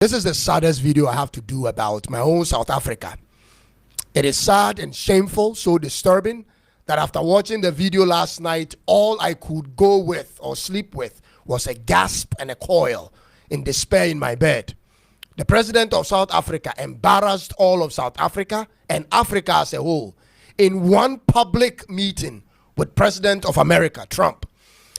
This is the saddest video I have to do about my own South Africa. It is sad and shameful, so disturbing, that after watching the video last night, all I could go with or sleep with was a gasp and a coil in despair in my bed. The president of South Africa embarrassed all of South Africa and Africa as a whole in one public meeting with President of America, Trump.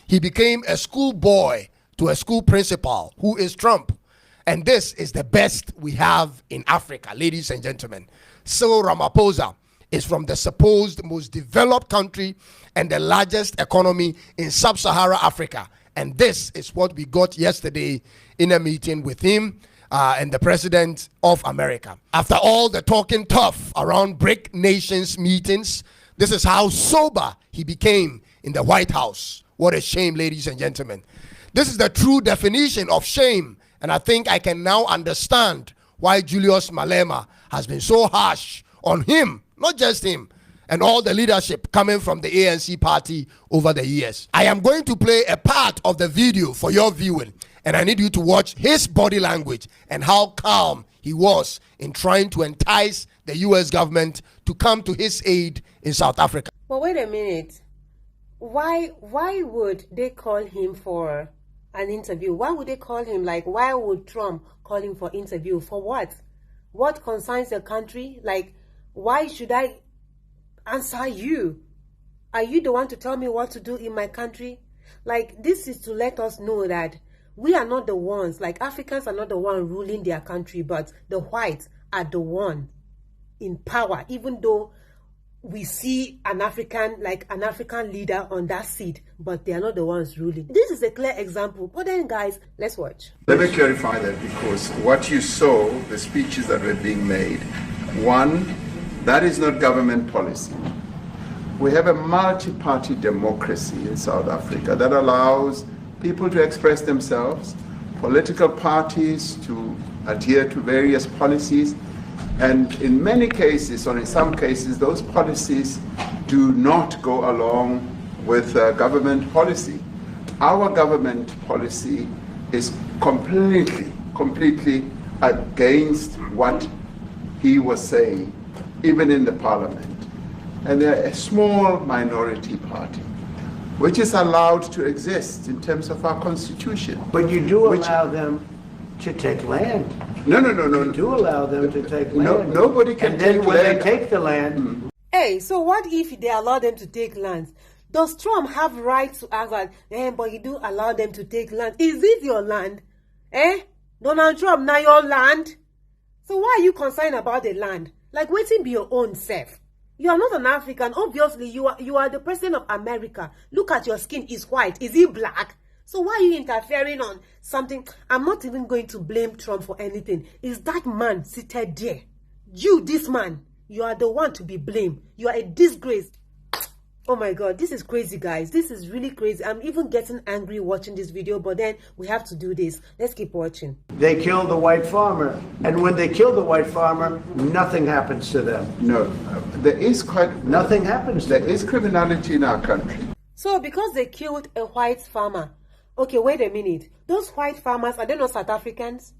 He became a schoolboy to a school principal who is Trump. And this is the best we have in Africa, ladies and gentlemen. Cyril Ramaphosa is from the supposed most developed country and the largest economy in sub-Saharan Africa. And this is what we got yesterday in a meeting with him and the president of America. After all the talking tough around BRIC nations meetings, this is how sober he became in the White House. What a shame, ladies and gentlemen. This is the true definition of shame. And I think I can now understand why Julius Malema has been so harsh on him, not just him, and all the leadership coming from the ANC party over the years. I am going to play a part of the video for your viewing, and I need you to watch his body language and how calm he was in trying to entice the US government to come to his aid in South Africa. Well, wait a minute. Why would they call him for an interview? Why would they call him? Like, why would Trump call him for interview? For what? What concerns the country? Like, why should I answer you? Are you the one to tell me what to do in my country? Like, this is to let us know that we are not the ones, like Africans are not the one ruling their country, but the whites are the one in power, even though we see an African leader on that seat, but they are not the ones ruling. This is a clear example. But then, guys, let's watch. Let me clarify that, because what you saw, the speeches that were being made, one, that is not government policy. We have a multi-party democracy in South Africa that allows people to express themselves, political parties to adhere to various policies, and in many cases, or in some cases, those policies do not go along with government policy. Our government policy is completely against what he was saying, even in the parliament. And they're a small minority party, which is allowed to exist in terms of our constitution. But you do allow them to take land. No. You do allow them to take land. Nobody can take land. And then when they take the land... Hey, so what if they allow them to take land? Does Trump have right to ask that, but you do allow them to take land? Is it your land? Donald Trump, now your land? So why are you concerned about the land? Like, waiting be your own self. You are not an African. Obviously, you are the president of America. Look at your skin. Is white. Is it black? So why are you interfering on something? I'm not even going to blame Trump for anything. Is that man seated there? You, this man, you are the one to be blamed. You are a disgrace. Oh my God, this is crazy, guys. This is really crazy. I'm even getting angry watching this video, but then we have to do this. Let's keep watching. They killed the white farmer. And when they kill the white farmer, nothing happens to them. No, there is nothing happens to them. There is criminality in our country. So because they killed a white farmer, okay, wait a minute. Those white farmers, are they not South Africans?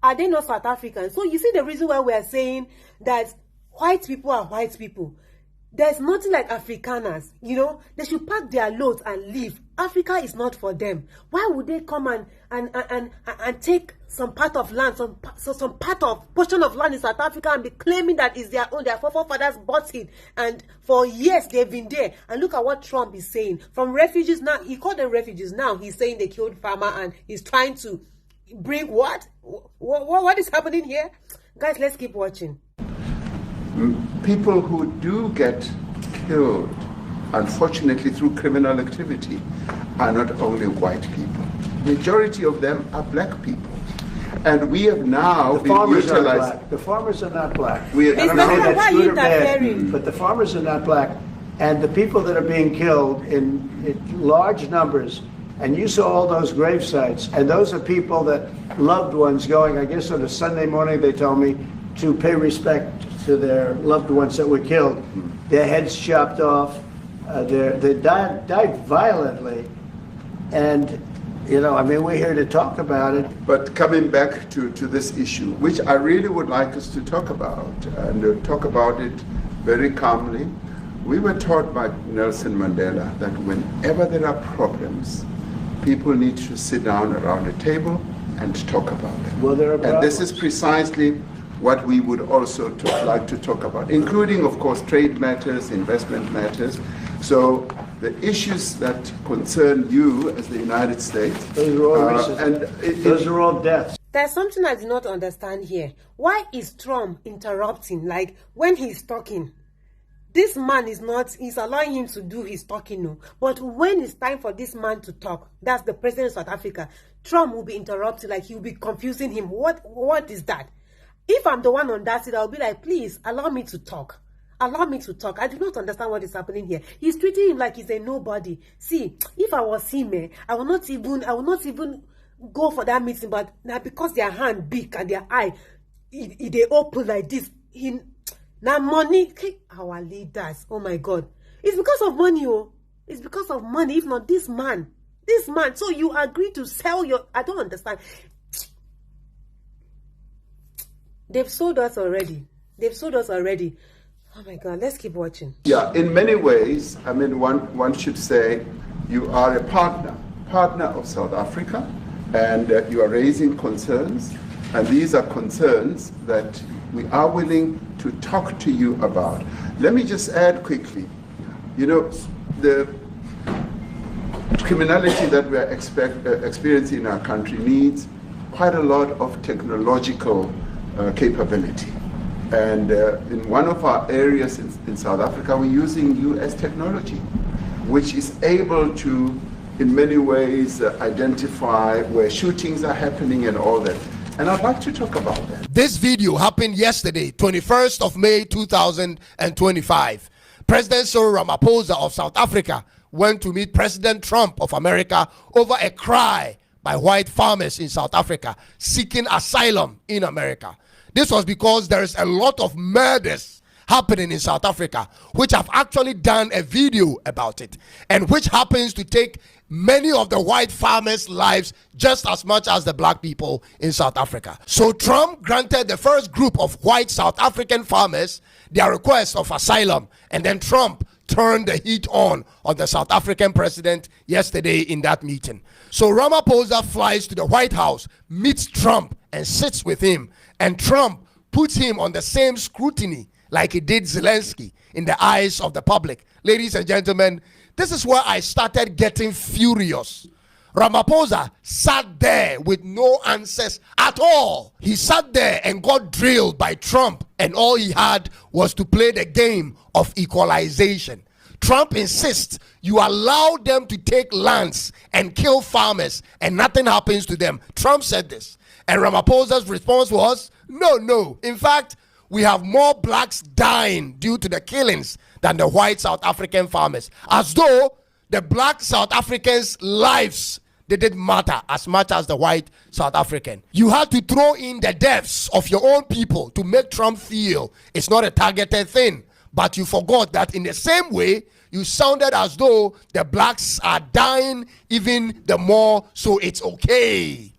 Are they not South Africans? So you see the reason why we are saying that white people are white people. There's nothing like Afrikaners, they should pack their loads and leave. Africa is not for them. Why would they come and take some part of land, some portion of land in South Africa and be claiming that it's their own, their forefathers bought it, and for years they've been there. And look at what Trump is saying. From refugees now, he called them refugees. Now he's saying they killed farmer and he's trying to bring what? What is happening here? Guys, let's keep watching. People who do get killed, unfortunately through criminal activity, are not only white people. Majority of them are black people. And we have now been utilized. The farmers are not black. Why are you interfering? But the farmers are not black. And the people that are being killed in large numbers, and you saw all those grave sites, and those are people that loved ones going, I guess on a Sunday morning, they told me, to pay respect to their loved ones that were killed. Their heads chopped off. They died violently. And You know, I mean, we're here to talk about it. But coming back to this issue, which I really would like us to talk about, and talk about it very calmly. We were taught by Nelson Mandela that whenever there are problems, people need to sit down around a table and talk about it. Well, there are and this problems. is precisely what we would also like to talk about, including, of course, trade matters, investment matters. So the issues that concern you as the United States, Those are all racism. Those are all deaths. There's something I do not understand here. Why is Trump interrupting? Like, when he's talking, this man he's allowing him to do his talking, no. But when it's time for this man to talk, that's the president of South Africa, Trump will be interrupting, like he'll be confusing him. What is that? If I'm the one on that seat, I'll be like, please, allow me to talk. Allow me to talk. I do not understand what is happening here. He's treating him like he's a nobody. See, if I was him, I will not even go for that meeting. But now because their hand big and their eye, they open like this. Now money, our leaders. Oh my God, it's because of money. Oh, it's because of money. If not this man. So you agree to sell your? I don't understand. They've sold us already. Oh my God, let's keep watching. Yeah, in many ways, I mean, one should say you are a partner of South Africa, and you are raising concerns, and these are concerns that we are willing to talk to you about. Let me just add quickly, you know, the criminality that we are experiencing in our country needs quite a lot of technological capability. And in one of our areas in South Africa, we're using US technology, which is able to, in many ways, identify where shootings are happening and all that. And I'd like to talk about that. This video happened yesterday, 21st of May 2025. President Cyril Ramaphosa of South Africa went to meet President Trump of America over a cry by white farmers in South Africa seeking asylum in America. This was because there is a lot of murders happening in South Africa, which I've actually done a video about it, and which happens to take many of the white farmers' lives just as much as the black people in South Africa. So Trump granted the first group of white South African farmers their request of asylum, and then Trump turned the heat on the South African president yesterday in that meeting. So Ramaphosa flies to the White House, meets Trump and sits with him, and Trump puts him on the same scrutiny like he did Zelensky in the eyes of the public. Ladies and gentlemen, this is where I started getting furious. Ramaphosa sat there with no answers at all. He sat there and got drilled by Trump, and all he had was to play the game of equalization. Trump insists you allow them to take lands and kill farmers and nothing happens to them. Trump said this. And Ramaphosa's response was, no. In fact, we have more blacks dying due to the killings than the white South African farmers. As though the black South Africans' lives, they didn't matter as much as the white South African. You had to throw in the deaths of your own people to make Trump feel it's not a targeted thing. But you forgot that in the same way, you sounded as though the blacks are dying even the more, so it's okay.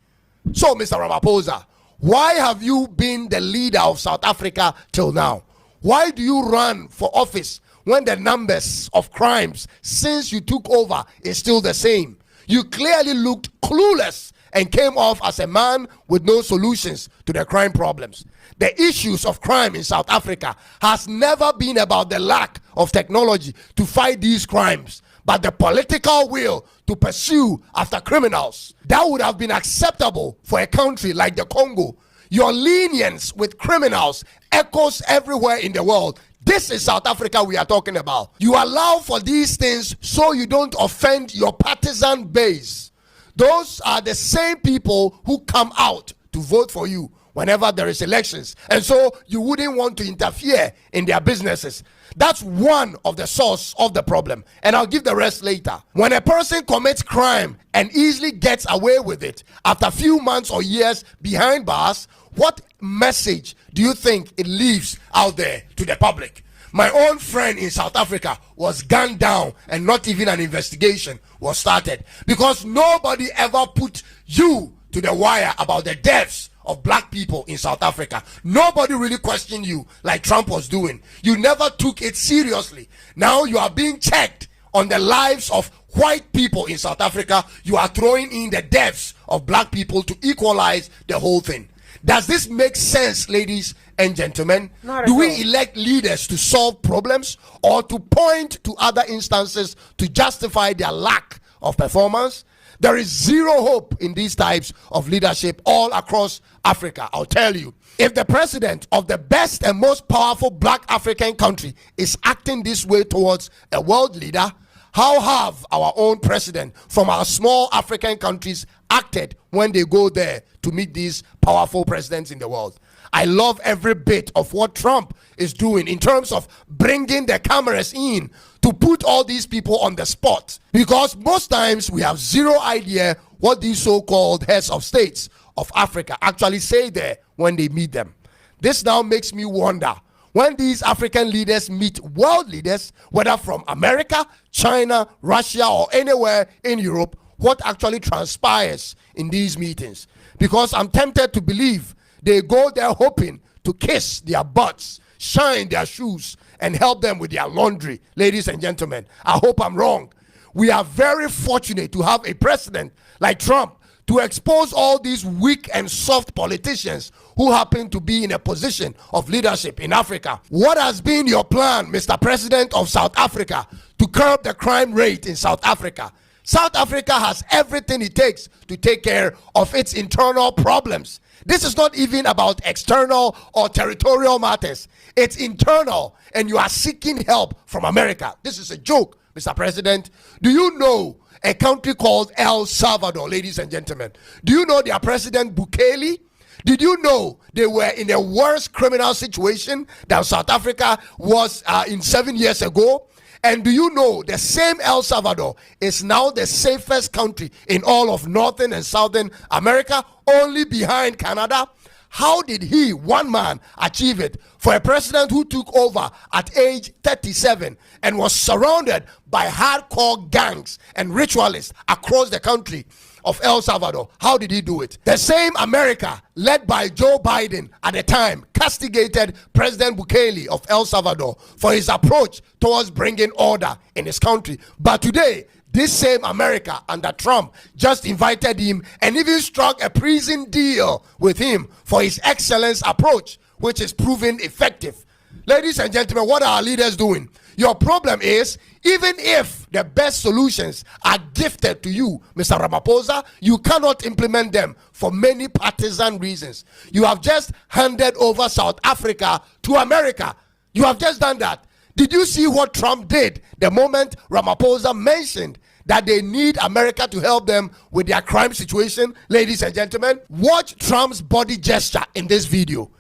So, Mr. Ramaphosa, why have you been the leader of South Africa till now? Why do you run for office when the numbers of crimes since you took over is still the same? You clearly looked clueless and came off as a man with no solutions to the crime problems. The issues of crime in South Africa has never been about the lack of technology to fight these crimes, but the political will to pursue after criminals. That would have been acceptable for a country like the Congo. Your lenience with criminals echoes everywhere in the world. This is South Africa we are talking about. You allow for these things so you don't offend your partisan base. Those are the same people who come out to vote for you whenever there is elections, and so you wouldn't want to interfere in their businesses. That's one of the source of the problem, and I'll give the rest later. When a person commits crime and easily gets away with it after a few months or years behind bars, what message do you think it leaves out there to the public? My own friend in South Africa was gunned down and not even an investigation was started because nobody ever put you to the wire about the deaths of black people in South Africa. Nobody really questioned you like Trump was doing. You never took it seriously. Now you are being checked on the lives of white people in South Africa. You are throwing in the deaths of black people to equalize the whole thing. Does this make sense, ladies and gentlemen? Do we elect leaders to solve problems or to point to other instances to justify their lack of performance? There is zero hope in these types of leadership all across Africa. I'll tell you, if the president of the best and most powerful black African country is acting this way towards a world leader, how have our own president from our small African countries acted when they go there to meet these powerful presidents in the world? I love every bit of what Trump is doing in terms of bringing the cameras in to put all these people on the spot, because most times we have zero idea what these so-called heads of states of Africa actually say there when they meet them. This now makes me wonder, when these African leaders meet world leaders, whether from America, China, Russia, or anywhere in Europe, what actually transpires in these meetings? Because I'm tempted to believe they go there hoping to kiss their butts, shine their shoes, and help them with their laundry. Ladies and gentlemen, I hope I'm wrong. We are very fortunate to have a president like Trump to expose all these weak and soft politicians who happen to be in a position of leadership in Africa. What has been your plan, Mr. President of South Africa, to curb the crime rate in South Africa? South Africa has everything it takes to take care of its internal problems. This is not even about external or territorial matters. It's internal, and you are seeking help from America. This is a joke, Mr. President. Do you know a country called El Salvador, ladies and gentlemen? Do you know their president, Bukele? Did you know they were in a worse criminal situation than South Africa was in 7 years ago? And do you know the same El Salvador is now the safest country in all of Northern and Southern America, only behind Canada? How did he, one man, achieve it? For a president who took over at age 37 and was surrounded by hardcore gangs and ritualists across the country of El Salvador, how did he do it? The same America, led by Joe Biden at the time, castigated President Bukele of El Salvador for his approach towards bringing order in his country. But today, this same America under Trump just invited him and even struck a prison deal with him for his excellence approach, which is proven effective. Ladies and gentlemen, what are our leaders doing? Your problem is, even if the best solutions are gifted to you, Mr. Ramaphosa, you cannot implement them for many partisan reasons. You have just handed over South Africa to America. You have just done that. Did you see what Trump did the moment Ramaphosa mentioned that they need America to help them with their crime situation? Ladies and gentlemen, watch Trump's body gesture in this video.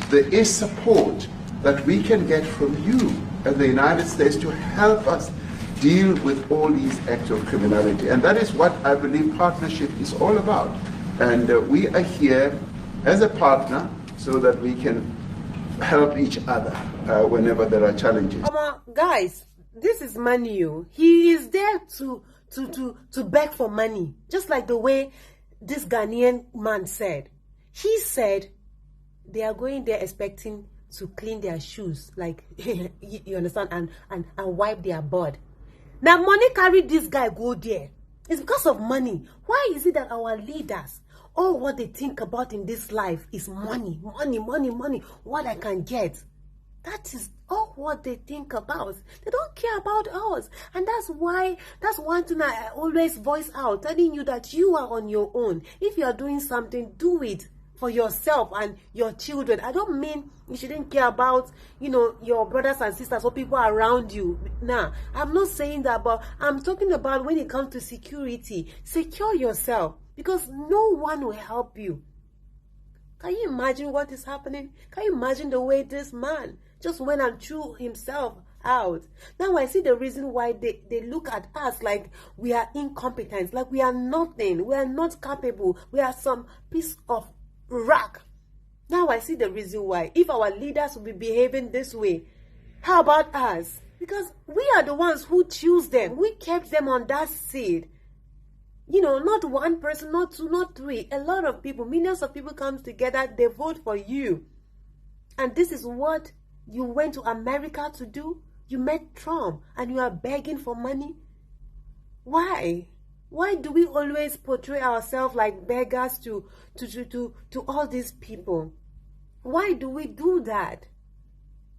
There is support that we can get from you as the United States to help us deal with all these acts of criminality. And that is what I believe partnership is all about. And we are here as a partner so that we can help each other whenever there are challenges. Guys, this is money. He is there to beg for money, just like the way this Ghanaian man said. He said they are going there expecting to clean their shoes, like you understand, and wipe their butt. Now money carried this guy go there. It's because of money. Why is it that our leaders, all what they think about in this life is money, money, money, money, what I can get? That is all what they think about. They don't care about us. And that's one thing I always voice out, telling you that you are on your own. If you are doing something, do it for yourself and your children. I don't mean you shouldn't care about, your brothers and sisters or people around you. Nah, I'm not saying that, but I'm talking about when it comes to security. Secure yourself, because no one will help you. Can you imagine what is happening? Can you imagine the way this man just went and threw himself out? Now I see the reason why they look at us like we are incompetent, like we are nothing, we are not capable, we are some piece of rock. Now I see the reason why. If our leaders will be behaving this way, How about us? Because we are the ones who choose them. We kept them on that seat. You know, not one person, not two, not three. A lot of people, millions of people come together, they vote for you. And this is what you went to America to do? You met Trump and you are begging for money? Why? Why do we always portray ourselves like beggars to all these people? Why do we do that?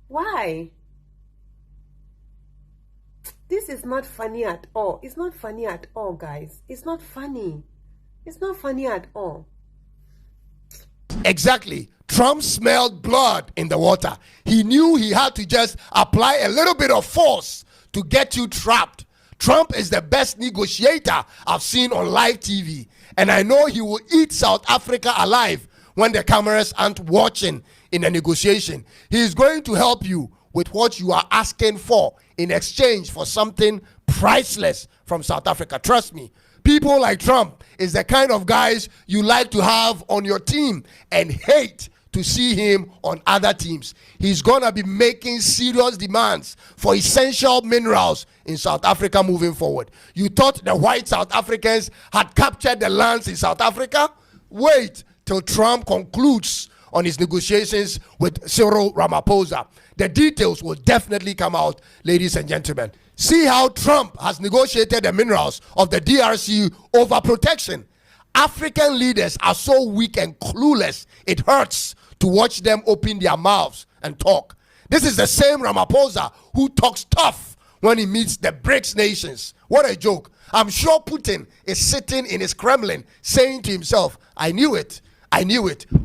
Why? This is not funny at all. It's not funny at all, guys. It's not funny. It's not funny at all. Exactly. Trump smelled blood in the water. He knew he had to just apply a little bit of force to get you trapped. Trump is the best negotiator I've seen on live TV. And I know he will eat South Africa alive when the cameras aren't watching in a negotiation. He is going to help you with what you are asking for in exchange for something priceless from South Africa. Trust me. People like Trump is the kind of guys you like to have on your team and hate to see him on other teams. He's gonna be making serious demands for essential minerals in South Africa moving forward. You thought the white South Africans had captured the lands in South Africa? Wait till Trump concludes on his negotiations with Cyril Ramaphosa. The details will definitely come out, ladies and gentlemen. See how Trump has negotiated the minerals of the DRC over protection. African leaders are so weak and clueless, it hurts to watch them open their mouths and talk. This is the same Ramaphosa who talks tough when he meets the BRICS nations. What a joke. I'm sure Putin is sitting in his Kremlin saying to himself, I knew it,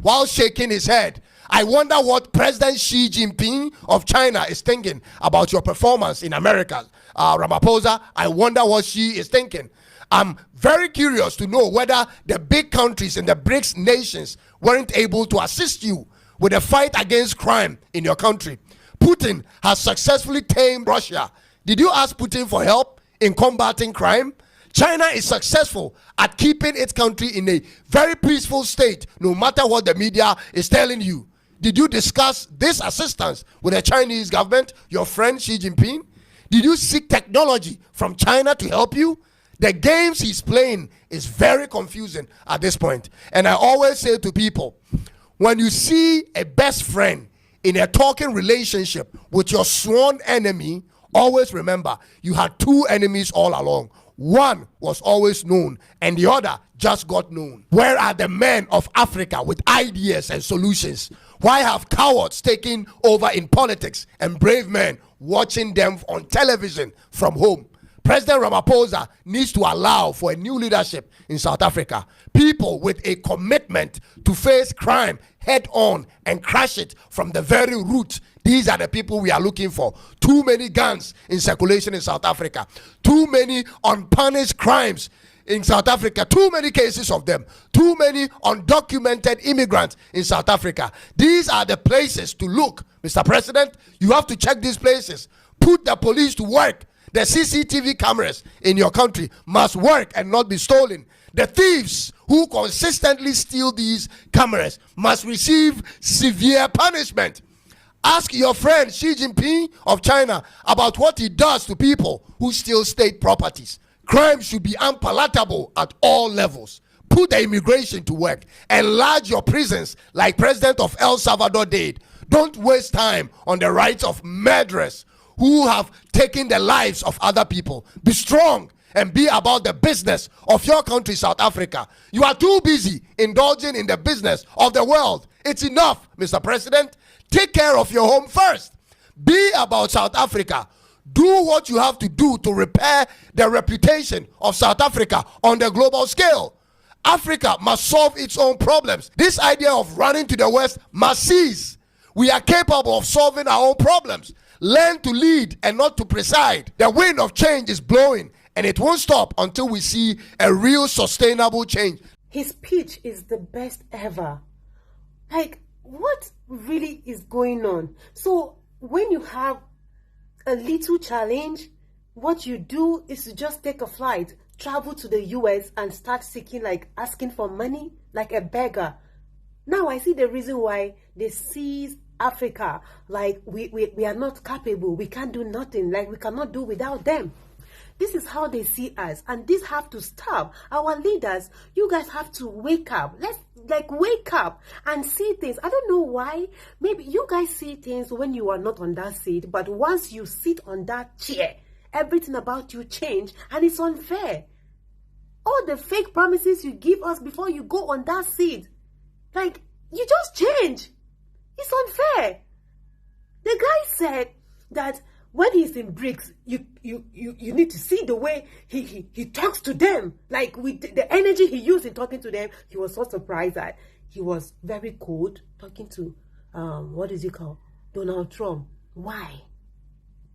while shaking his head. I wonder what President Xi Jinping of China is thinking about your performance in America. Ramaphosa, I wonder what she is thinking. I'm very curious to know whether the big countries in the BRICS nations weren't able to assist you with the fight against crime in your country. Putin has successfully tamed Russia. Did you ask Putin for help in combating crime? China is successful at keeping its country in a very peaceful state, no matter what the media is telling you. Did you discuss this assistance with the Chinese government, your friend Xi Jinping? Did you seek technology from China to help you? The games he's playing is very confusing at this point. And I always say to people, when you see a best friend in a talking relationship with your sworn enemy, always remember you had two enemies all along. One was always known and the other just got known. Where are the men of Africa with ideas and solutions? Why have cowards taken over in politics and brave men watching them on television from home? President Ramaphosa needs to allow for a new leadership in South Africa. People with a commitment to face crime head on and crush it from the very root. These are the people we are looking for. Too many guns in circulation in South Africa. Too many unpunished crimes in South Africa. Too many cases of them. Too many undocumented immigrants in South Africa. These are the places to look. Mr. President, you have to check these places. Put the police to work. The CCTV cameras in your country must work and not be stolen. The thieves who consistently steal these cameras must receive severe punishment. Ask your friend Xi Jinping of China about what he does to people who steal state properties. Crime should be unpalatable at all levels. Put the immigration to work. Enlarge your prisons like President of El Salvador did. Don't waste time on the rights of murderers who have taken the lives of other people. Be strong and be about the business of your country, South Africa. You are too busy indulging in the business of the world. It's enough, Mr. President. Take care of your home first. Be about South Africa. Do what you have to do to repair the reputation of South Africa on the global scale. Africa must solve its own problems. This idea of running to the West must cease. We are capable of solving our own problems. Learn to lead and not to preside. The wind of change is blowing and it won't stop until we see a real sustainable change. His speech is the best ever. Like, what really is going on? So when you have a little challenge, what you do is to just take a flight, travel to the US and start seeking, like asking for money like a beggar. Now I see the reason why they seized Africa, like we are not capable, we can't do nothing, like we cannot do without them. This is how they see us, and this have to stop. Our leaders, you guys have to wake up. Let's wake up and see things. I don't know why. Maybe you guys see things when you are not on that seat, but once you sit on that chair, everything about you change, and it's unfair. All the fake promises you give us before you go on that seat, like, you just change. It's unfair. The guy said that when he's in BRICS, you need to see the way he talks to them. Like, with the energy he used in talking to them, he was so surprised that he was very cold talking to, what is he called? Donald Trump. Why?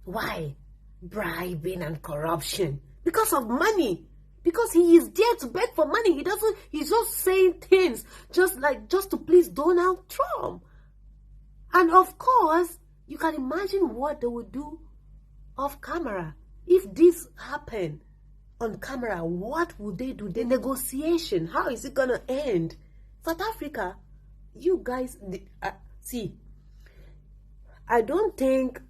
Why? Bribing and corruption. Because of money. Because he is there to beg for money. He's just saying things just to please Donald Trump. And of course, you can imagine what they would do off camera. If this happened on camera, what would they do? The negotiation, how is it going to end? South Africa, you guys, see, I don't think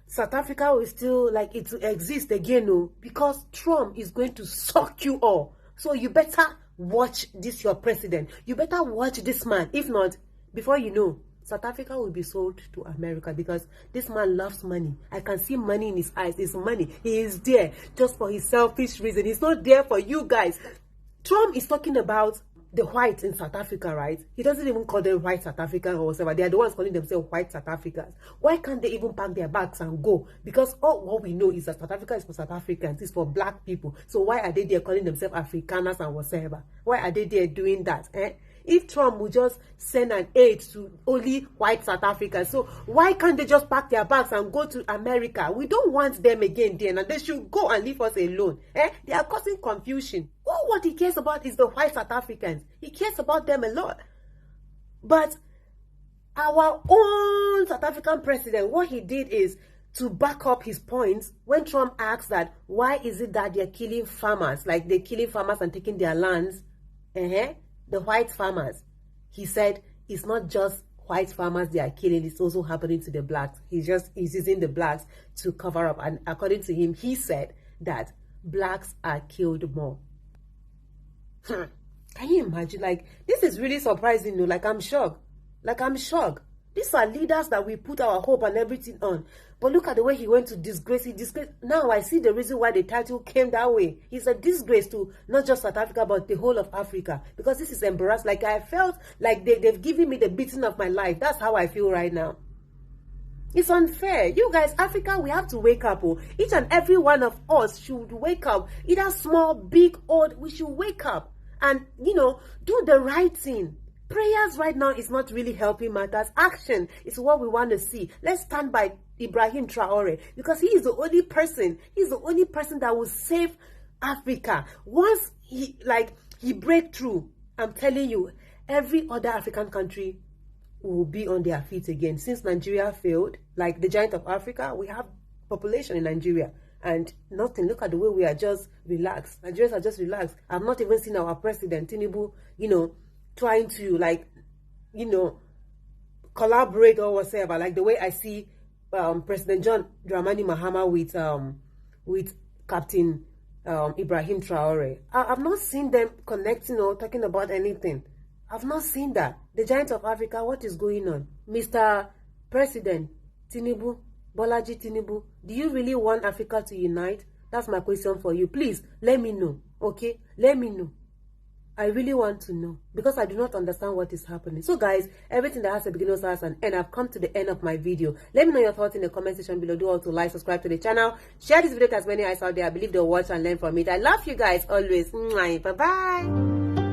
South Africa will still like it to exist again, no, because Trump is going to suck you all. So you better watch this, your president. You better watch this man. If not, before you know, South Africa will be sold to America, because this man loves money. I can see money in his eyes. It's money. He is there just for his selfish reason. He's not there for you guys. Trump is talking about the whites in South Africa, right? He doesn't even call them white South African or whatever. They are the ones calling themselves white South Africans. Why can't they even pack their bags and go? Because all what we know is that South Africa is for South Africans. It's for black people. So why are they there calling themselves Afrikaners and whatever? Why are they there doing that? If Trump would just send an aid to only white South Africans, so why can't they just pack their bags and go to America? We don't want them again there, and they should go and leave us alone. They are causing confusion. All what he cares about is the white South Africans. He cares about them a lot. But our own South African president, what he did is to back up his points when Trump asked that, why is it that they're killing farmers? Like, they're killing farmers and taking their lands. The white farmers. He said it's not just white farmers they are killing, it's also happening to the blacks. He's using the blacks to cover up. And according to him, he said that blacks are killed more. Can you imagine? Like, this is really surprising. No? Like, I'm shocked. These are leaders that we put our hope and everything on. But look at the way he went to disgrace. Now I see the reason why the title came that way. He's a disgrace to not just South Africa, but the whole of Africa. Because this is embarrassing. Like, I felt like they've given me the beating of my life. That's how I feel right now. It's unfair. You guys, Africa, we have to wake up. Each and every one of us should wake up. Either small, big, old, we should wake up. And, do the right thing. Prayers right now is not really helping matters. Action is what we want to see. Let's stand by Ibrahim Traore, because he is the only person. He's the only person that will save Africa. Once he break through, I'm telling you, every other African country will be on their feet again. Since Nigeria failed, like the giant of Africa, we have population in Nigeria. And nothing. Look at the way we are just relaxed. Nigerians are just relaxed. I've not even seen our president, Tinubu, trying to collaborate or whatever. Like the way I see President John Dramani Mahama with Captain Ibrahim Traore. I've not seen them connecting or talking about anything. I've not seen that. The giant of Africa, what is going on? Mr. President Tinubu, Bolaji Tinubu, do you really want Africa to unite? That's my question for you. Please, let me know, okay? Let me know. I really want to know, because I do not understand what is happening. So guys, everything that has a beginning also has an end. I've come to the end of my video. Let me know your thoughts in the comment section below. Do also like, subscribe to the channel, share this video to as many eyes out there. I believe they'll watch and learn from it. I love you guys always. Bye bye.